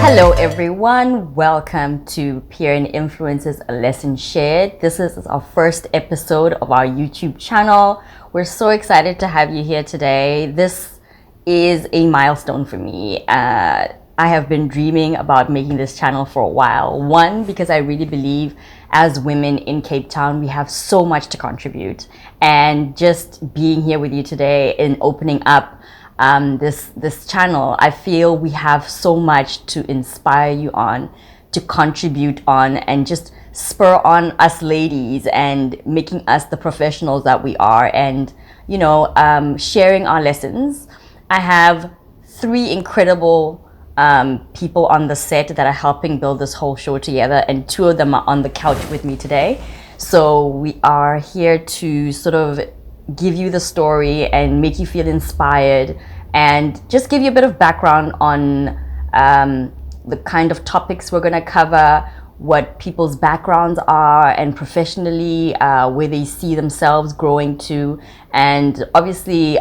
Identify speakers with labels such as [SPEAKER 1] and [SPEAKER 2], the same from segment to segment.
[SPEAKER 1] Hello everyone, welcome to Peer and Influences, a lesson shared. This is our first episode of our YouTube channel. We're so excited to have you here today. This is a milestone for me. I have been dreaming about making this channel for a while. One, because I really believe as women in Cape Town, we have so much to contribute. And just being here with you today and opening up this channel, I feel we have so much to inspire you on, to contribute on, and just spur on us ladies and making us the professionals that we are, and sharing our lessons. I have three incredible people on the set that are helping build this whole show together, and two of them are on the couch with me today. So we are here to sort of give you the story and make you feel inspired, and just give you a bit of background on the kind of topics we're going to cover, what people's backgrounds are, and professionally where they see themselves growing to. And obviously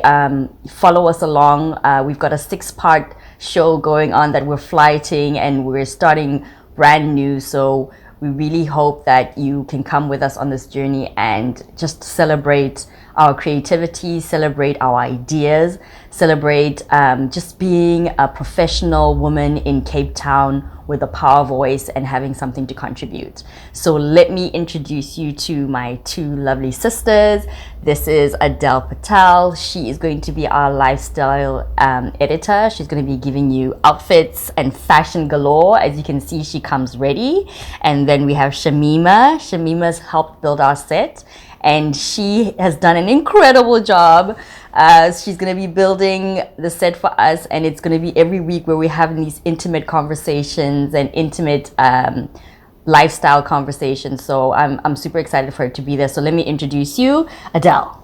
[SPEAKER 1] follow us along. We've got a 6-part show going on that we're flighting, and we're starting brand new, so we really hope that you can come with us on this journey and just celebrate our creativity, celebrate our ideas, celebrate just being a professional woman in Cape Town with a power voice and having something to contribute. So let me introduce you to my two lovely sisters. This is Adele Patel. She is going to be our lifestyle editor. She's going to be giving you outfits and fashion galore. As you can see, she comes ready. And then we have Shamima. Shamima's helped build our set, and she has done an incredible job. She's going to be building the set for us, and it's going to be every week where we're having these intimate conversations and intimate lifestyle conversations. So I'm super excited for her to be there. So let me introduce you, Adele.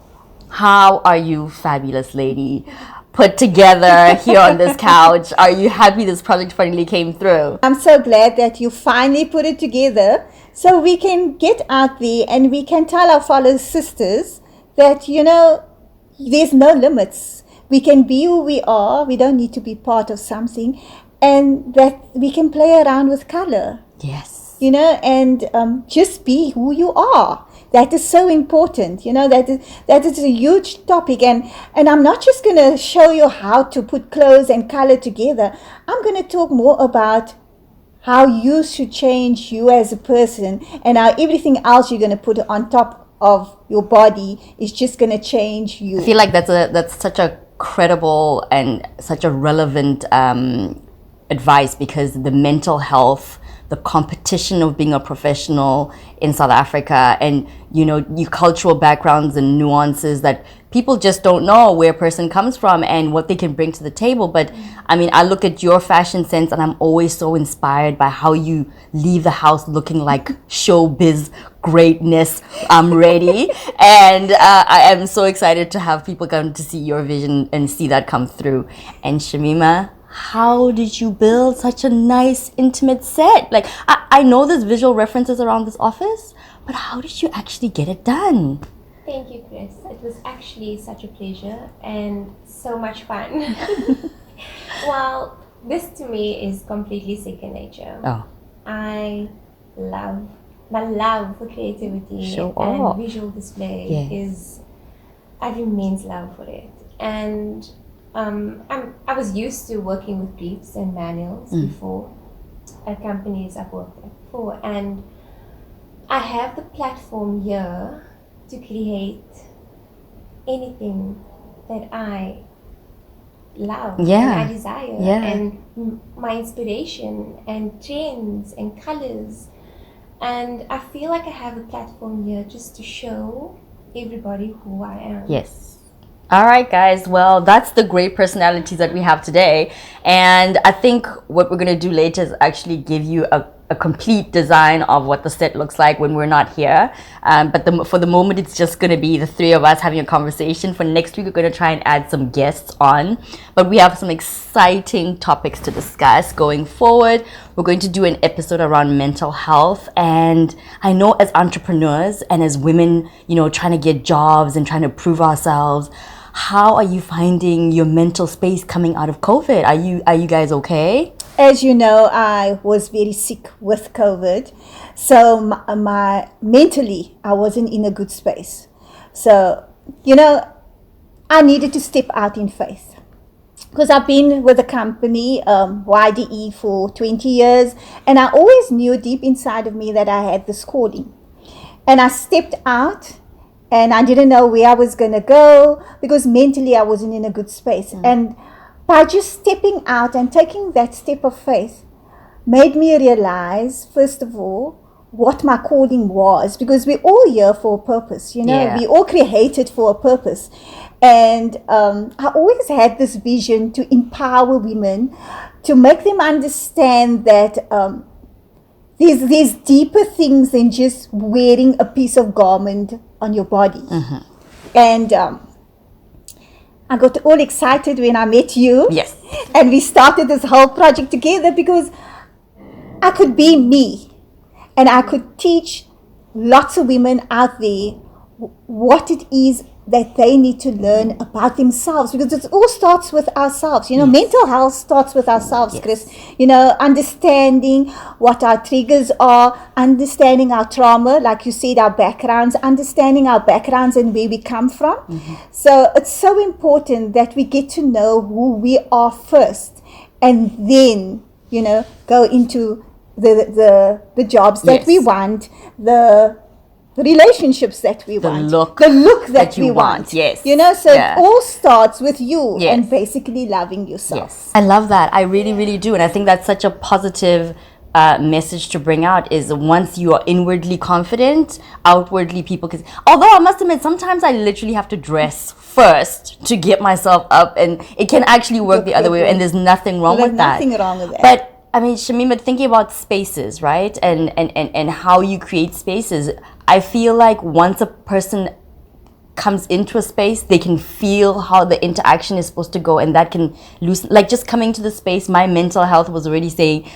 [SPEAKER 1] How are you, fabulous lady, put together here on this couch? Are you happy this project finally came through?
[SPEAKER 2] I'm so glad that you finally put it together, so we can get out there and we can tell our fellow sisters that, there's no limits. We can be who we are. We don't need to be part of something, and that we can play around with color.
[SPEAKER 1] Yes.
[SPEAKER 2] And just be who you are. That is so important. That is a huge topic. And I'm not just going to show you how to put clothes and color together. I'm going to talk more about how you should change you as a person, and how everything else you're going to put on top of your body is just going to change you.
[SPEAKER 1] I feel like that's such a credible and such a relevant advice, because the mental health, the competition of being a professional in South Africa, and your cultural backgrounds and nuances that people just don't know where a person comes from and what they can bring to the table. But I mean, I look at your fashion sense and I'm always so inspired by how you leave the house looking like showbiz greatness. I'm ready. And I am so excited to have people come to see your vision and see that come through. And Shamima, how did you build such a nice, intimate set? Like, I know there's visual references around this office, but how did you actually get it done?
[SPEAKER 3] Thank you, Kris. It was actually such a pleasure and so much fun. Well, this to me is completely second nature.
[SPEAKER 1] Oh.
[SPEAKER 3] My love for creativity and visual display is, I have immense love for it. And I was used to working with briefs and manuals before at companies I've worked at before, and I have the platform here to create anything that I love and I desire, and my inspiration and trends and colors. And I feel like I have a platform here just to show everybody who I am.
[SPEAKER 1] Yes. All right, guys. Well, that's the great personalities that we have today. And I think what we're going to do later is actually give you a a complete design of what the set looks like when we're not here. But for the moment, it's just going to be the three of us having a conversation. For next week, we're going to try and add some guests on. But we have some exciting topics to discuss going forward. We're going to do an episode around mental health. And I know as entrepreneurs and as women, you know, trying to get jobs and trying to prove ourselves, how are you finding your mental space coming out of COVID? Are you guys okay?
[SPEAKER 2] As you know, I was very sick with COVID. So my mentally, I wasn't in a good space. So, you know, I needed to step out in faith. Because I've been with the company, YDE, for 20 years. And I always knew deep inside of me that I had this calling. And I stepped out. And I didn't know where I was going to go because mentally I wasn't in a good space. And by just stepping out and taking that step of faith made me realize, first of all, what my calling was. Because we're all here for a purpose, you know. Yeah. We all created for a purpose. And I always had this vision to empower women, to make them understand that there's deeper things than just wearing a piece of garment on your body. And I got all excited when I met you.
[SPEAKER 1] Yes.
[SPEAKER 2] And we started this whole project together because I could be me and I could teach lots of women out there what it is that they need to learn about themselves, because it all starts with ourselves. You know, mental health starts with ourselves, Kris. You know, understanding what our triggers are, understanding our trauma, like you said, our backgrounds, understanding our backgrounds and where we come from. So it's so important that we get to know who we are first, and then, you know, go into the jobs that we want, the relationships that we want, the look that we want.
[SPEAKER 1] Yes.
[SPEAKER 2] You know, so it all starts with you and basically loving yourself.
[SPEAKER 1] Yes. I love that. I really, really do. And I think that's such a positive message to bring out, is once you are inwardly confident, outwardly people can. Although I must admit, sometimes I literally have to dress first to get myself up, and it can actually work the other way, and there's nothing wrong with that.
[SPEAKER 2] Nothing wrong with that.
[SPEAKER 1] But I mean, Shamima, thinking about spaces, right? And how you create spaces, I feel like once a person comes into a space, they can feel how the interaction is supposed to go, and that can loosen. Like just coming to the space, my mental health was already saying,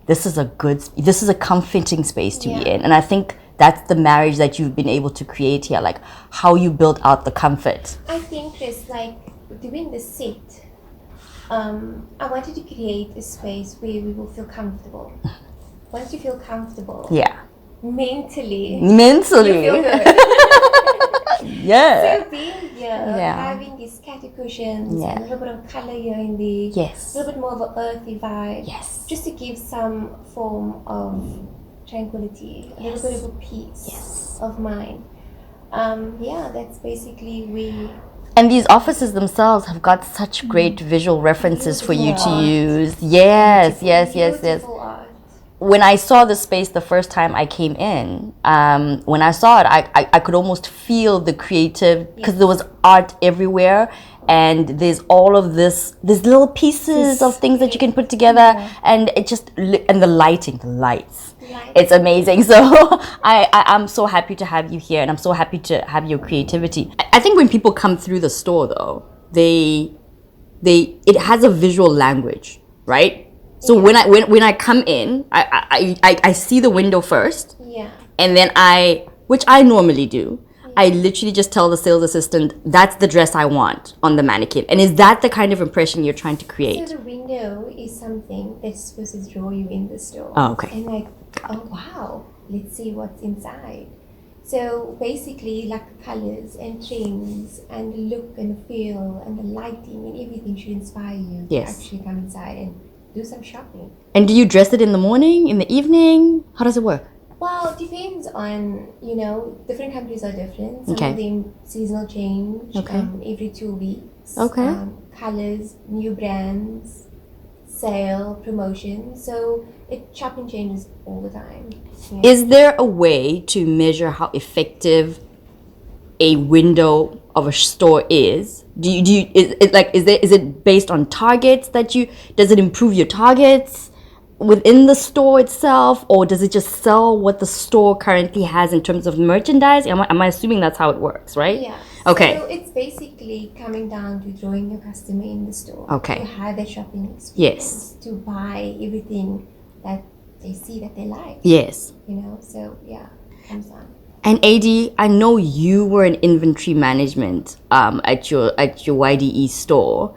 [SPEAKER 1] this is a comforting space to be in. And I think that's the marriage that you've been able to create here, like how you build out the comfort.
[SPEAKER 3] I think, Kris, like doing the set, I wanted to create a space where we will feel comfortable. Once you feel comfortable, mentally you feel good. So being here, having these catty cushions, and a little bit of color here and there, a little bit more of an earthy vibe, just to give some form of tranquility, a little bit of a peace of mind. That's basically where.
[SPEAKER 1] And these offices themselves have got such great visual references for you to use. Yes.
[SPEAKER 3] Art.
[SPEAKER 1] When I saw the space the first time I came in, when I saw it, I could almost feel the creative, because there was art everywhere, and there's all of there's little pieces of things that you can put together, and it just, and the lights. It's amazing. So I'm so happy to have you here, and I'm so happy to have your creativity. I think when people come through the store, though, it has a visual language, right? So when I come in, I see the window first, and then which I normally do, I literally just tell the sales assistant, that's the dress I want on the mannequin. And is that the kind of impression you're trying to create?
[SPEAKER 3] So the window is something that's supposed to draw you in the store.
[SPEAKER 1] Oh, okay.
[SPEAKER 3] And like, oh wow, let's see what's inside. So basically, like the colors and trends and the look and the feel and the lighting and everything should inspire you to actually come inside and do some shopping.
[SPEAKER 1] And do you dress it in the morning, in the evening? How does it work?
[SPEAKER 3] Well, it depends on, different countries are different. Some of them seasonal change every 2 weeks. Colors, new brands, sale, promotion. So it chopping changes all the time. Yeah.
[SPEAKER 1] Is there a way to measure how effective a window of a store is? Is it based on targets does it improve your targets? within the store itself, or does it just sell what the store currently has in terms of merchandise? Am I assuming that's how it works, right?
[SPEAKER 3] Yeah.
[SPEAKER 1] Okay.
[SPEAKER 3] So it's basically coming down to drawing your customer in the store.
[SPEAKER 1] Okay.
[SPEAKER 3] To have their shopping experience.
[SPEAKER 1] Yes.
[SPEAKER 3] To buy everything that they see that they like.
[SPEAKER 1] Yes.
[SPEAKER 3] So yeah, comes on.
[SPEAKER 1] And AD, I know you were in inventory management at your YDE store.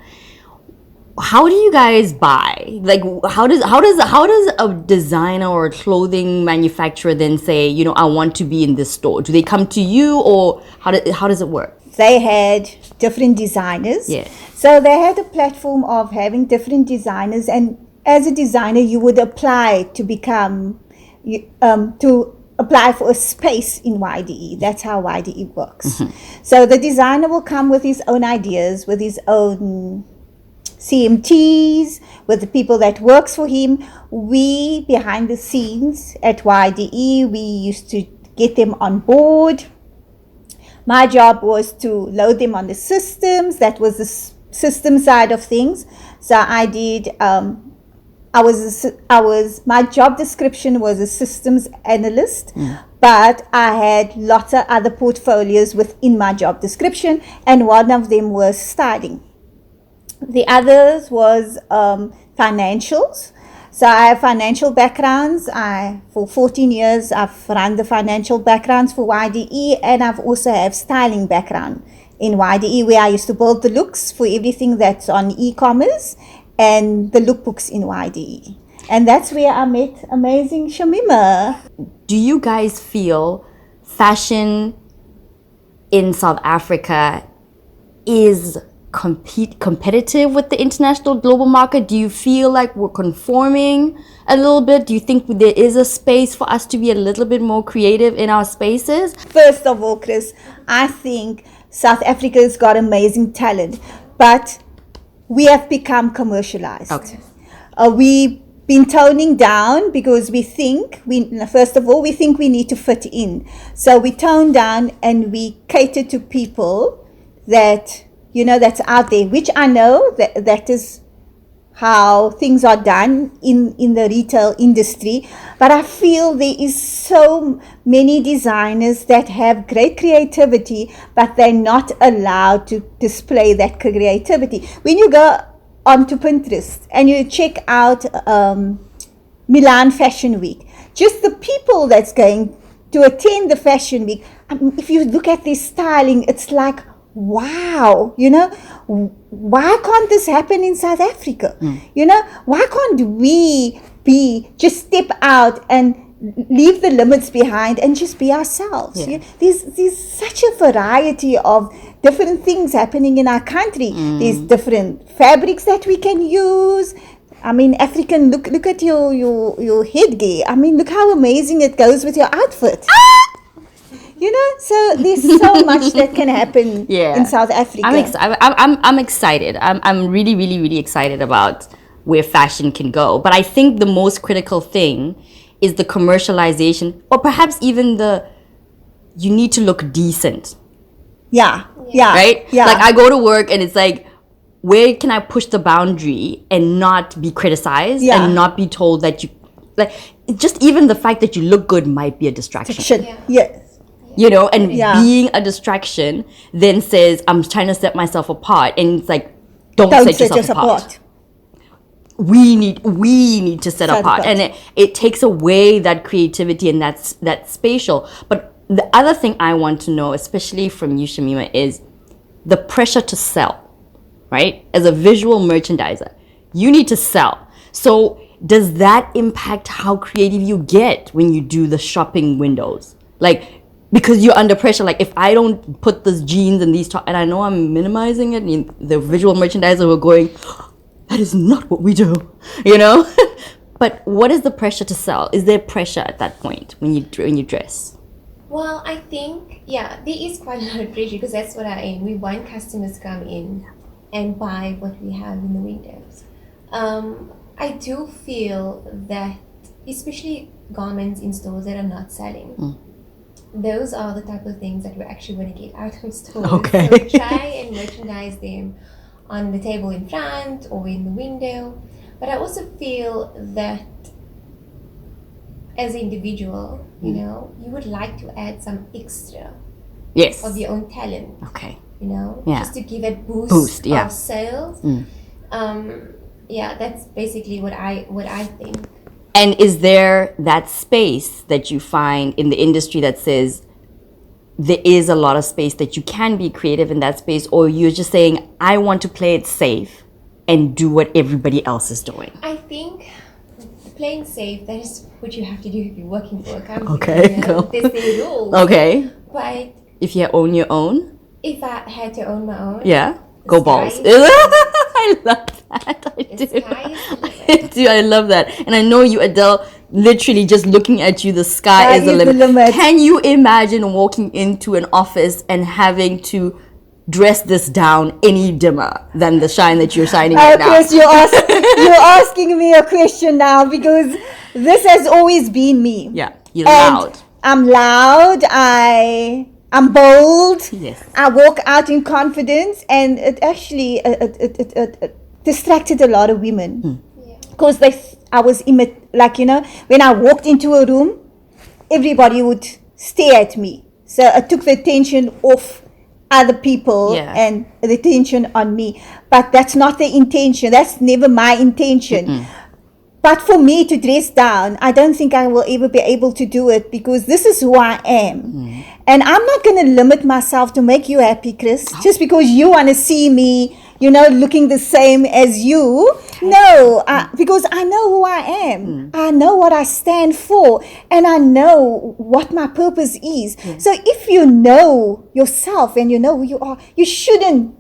[SPEAKER 1] How do you guys buy? Like, how does a designer or a clothing manufacturer then say, I want to be in this store? Do they come to you, or how does it work?
[SPEAKER 2] They had different designers.
[SPEAKER 1] Yeah.
[SPEAKER 2] So they had a platform of having different designers, and as a designer, you would apply to become to apply for a space in YDE. That's how YDE works. Mm-hmm. So the designer will come with his own ideas, with his own CMTs, with the people that works for him. We, behind the scenes at YDE, we used to get them on board. My job was to load them on the systems. That was the system side of things. So I did, my job description was a systems analyst, but I had lots of other portfolios within my job description, and one of them was styling. The others was financials. So I have financial backgrounds. For 14 years, I've run the financial backgrounds for YDE, and I've also have styling background in YDE, where I used to build the looks for everything that's on e-commerce and the lookbooks in YDE. And that's where I met amazing Shamima.
[SPEAKER 1] Do you guys feel fashion in South Africa is competitive with the international global market? Do you feel like we're conforming a little bit? Do you think there is a space for us to be a little bit more creative in our spaces?
[SPEAKER 2] First of all, Kris, I think South Africa's got amazing talent, but we have become commercialized.
[SPEAKER 1] Okay.
[SPEAKER 2] We've been toning down because we think we need to fit in. So we tone down and we cater to people that that's out there, which I know that is how things are done in the retail industry. But I feel there is so many designers that have great creativity, but they're not allowed to display that creativity. When you go onto Pinterest and you check out Milan Fashion Week, just the people that's going to attend the Fashion Week, if you look at their styling, it's like, wow, why can't this happen in South Africa? Why can't we just step out and leave the limits behind and just be ourselves?
[SPEAKER 1] Yeah.
[SPEAKER 2] There's such a variety of different things happening in our country. There's different fabrics that we can use. I mean, African, look at your headgear. I mean, look how amazing it goes with your outfit. So there's so much that can happen in South Africa.
[SPEAKER 1] I'm excited. I'm really, really, really excited about where fashion can go. But I think the most critical thing is the commercialization, or perhaps even you need to look decent.
[SPEAKER 2] Yeah.
[SPEAKER 1] Right?
[SPEAKER 2] Yeah.
[SPEAKER 1] Like, I go to work and it's like, where can I push the boundary and not be criticized and not be told that just even the fact that you look good might be a distraction.
[SPEAKER 2] Yes.
[SPEAKER 1] Being a distraction then says, I'm trying to set myself apart. And it's like, don't set yourself apart. We need to set apart. And it takes away that creativity and that spatial. But the other thing I want to know, especially from you, Shamima, is the pressure to sell, right? As a visual merchandiser, you need to sell. So does that impact how creative you get when you do the shopping windows? Like, because you're under pressure, like, if I don't put these jeans and these top, and I know I'm minimizing it, and the visual merchandiser were going, that is not what we do, But what is the pressure to sell? Is there pressure at that point when you dress?
[SPEAKER 3] Well, I think, there is quite a lot of pressure, because that's what I aim. We want customers to come in and buy what we have in the windows. I do feel that, especially garments in stores that are not selling, those are the type of things that we actually want to get out of stores.
[SPEAKER 1] Okay.
[SPEAKER 3] So we try and merchandise them on the table in front or in the window. But I also feel that as an individual, you know, you would like to add some extra
[SPEAKER 1] Yes.
[SPEAKER 3] of your own talent.
[SPEAKER 1] Okay.
[SPEAKER 3] You know,
[SPEAKER 1] Yeah.
[SPEAKER 3] just to give a boost
[SPEAKER 1] yeah.
[SPEAKER 3] of sales. Yeah, that's basically what I think.
[SPEAKER 1] And is there that space that you find in the industry that says there is a lot of space that you can be creative in that space, or you're just saying, I want to play it safe and do what everybody else is doing?
[SPEAKER 3] I think playing safe, that is what you have to do if you're working for a company.
[SPEAKER 1] Okay,
[SPEAKER 3] you know?
[SPEAKER 1] cool.
[SPEAKER 3] There's the rules.
[SPEAKER 1] Okay.
[SPEAKER 3] But
[SPEAKER 1] If you own your own,
[SPEAKER 3] if I had to own my own,
[SPEAKER 1] yeah,
[SPEAKER 3] the
[SPEAKER 1] go
[SPEAKER 3] sky
[SPEAKER 1] balls.
[SPEAKER 3] is-
[SPEAKER 1] I love that. I
[SPEAKER 3] the
[SPEAKER 1] do.
[SPEAKER 3] sky is the limit.
[SPEAKER 1] I do. I love that. And I know you, Adele, literally just looking at you, the sky is the limit. Can you imagine walking into an office and having to dress this down any dimmer than the shine that you're shining right now?
[SPEAKER 2] Chris, you're asking me a question now, because this has always been me.
[SPEAKER 1] Yeah, you're
[SPEAKER 2] And
[SPEAKER 1] loud.
[SPEAKER 2] I'm loud. I'm bold.
[SPEAKER 1] Yes.
[SPEAKER 2] I walk out in confidence, and it actually it distracted a lot of women, because I was like, you know, when I walked into a room, everybody would stare at me. So I took the attention off other people and the attention on me. But that's not the intention. That's never my intention. But for me to dress down, I don't think I will ever be able to do it, because this is who I am. And I'm not going to limit myself to make you happy, Kris, just because you want to see me, you know, looking the same as you. No, because I know who I am. I know what I stand for, and I know what my purpose is. So if you know yourself and you know who you are, you shouldn't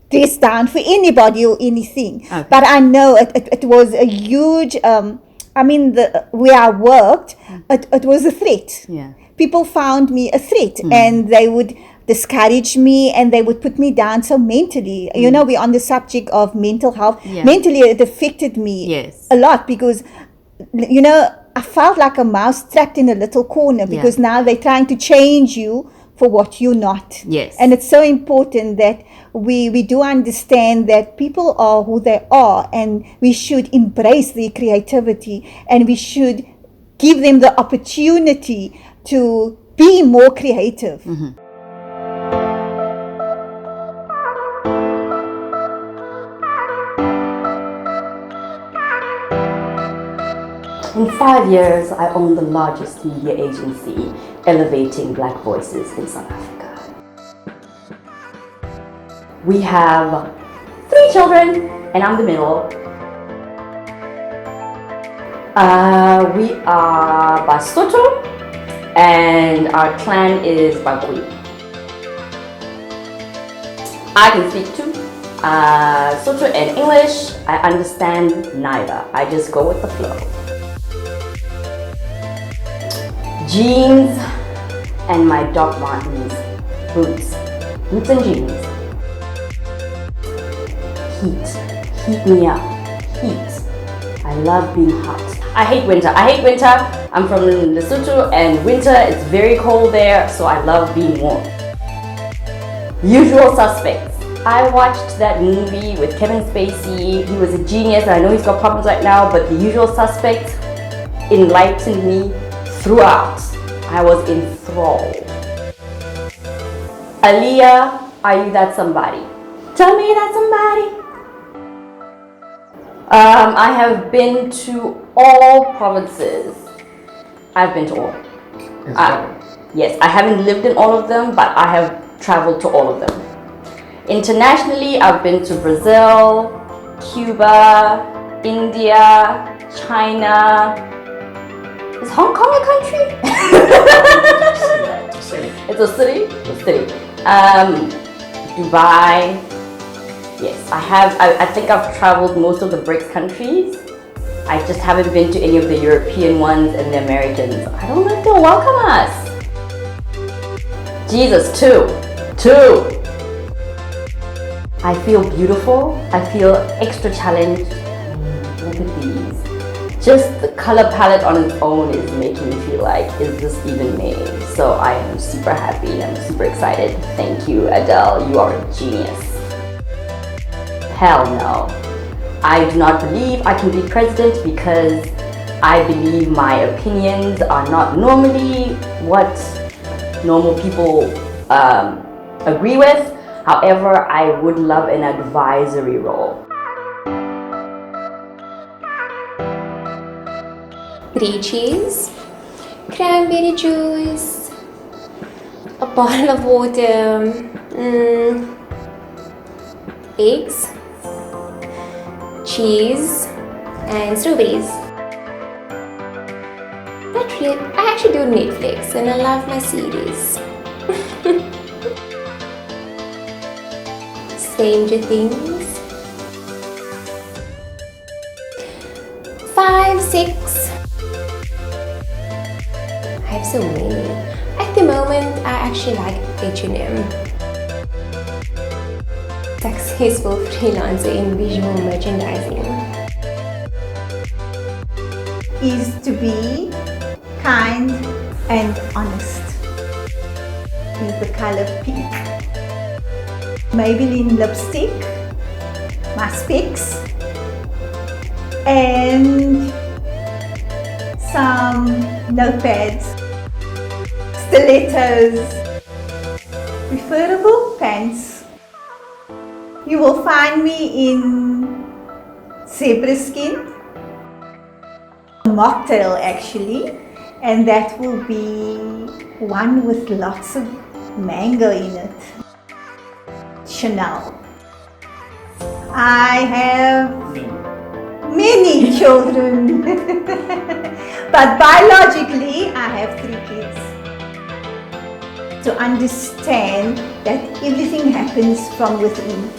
[SPEAKER 2] dress down for anybody or anything. Okay. But I know it was a huge, where I worked, it was a threat.
[SPEAKER 1] Yeah.
[SPEAKER 2] People found me a threat, and they would discourage me, and they would put me down. So mentally, you know, we're on the subject of mental health.
[SPEAKER 1] Yeah.
[SPEAKER 2] Mentally, it affected me a lot, because, you know, I felt like a mouse trapped in a little corner, because now they're trying to change you for what you're not.
[SPEAKER 1] Yes.
[SPEAKER 2] And it's so important that we do understand that people are who they are, and we should embrace their creativity, and we should give them the opportunity to be more creative.
[SPEAKER 1] In 5 years, I own the largest media agency elevating Black voices in South Africa. We have 3 children, and I'm the middle. We are Basotho, and our clan is Bagui. I can speak two, Sotho and English. I understand neither. I just go with the flow. Jeans and my Doc Martens boots and jeans. Heat me up, heat. I love being hot. I hate winter. I'm from Lesotho, and winter is very cold there, so I love being warm. Usual Suspects. I watched that movie with Kevin Spacey. He was a genius, and I know he's got problems right now, but The Usual Suspects enlightened me throughout. I was enthralled. Aaliyah, are you that somebody? Tell me that somebody. I have been to all provinces. I've been to all. Yes, I haven't lived in all of them, but I have traveled to all of them. Internationally, I've been to Brazil, Cuba, India, China. Is Hong Kong a country? It's a city. It's a city. Dubai. Yes, I have. I think I've traveled most of the BRICS countries. I just haven't been to any of the European ones and the Americans. I don't know if they'll welcome us. Jesus, two. I feel beautiful. I feel extra challenged. Look at these. Just the color palette on its own is making me feel like, is this even me? So I am super happy. I'm super excited. Thank you, Adele. You are a genius. Hell no. I do not believe I can be president because I believe my opinions are not normally what normal people agree with. However, I would love an advisory role.
[SPEAKER 3] 3 cheese, cranberry juice, a bottle of water, eggs, cheese, and strawberries. I actually do Netflix and I love my series. Stranger Things. 5, 6. I have so many. At the moment, I actually like H&M. Successful freelancer in visual merchandising.
[SPEAKER 2] Is to be kind and honest. Is the color pink. Maybelline lipstick, my specs, and some notepads, stilettos, preferable pants. You will find me in zebra skin, mocktail actually, and that will be one with lots of mango in it. Chanel. I have many children, but biologically I have 3 kids. To understand that everything happens from within.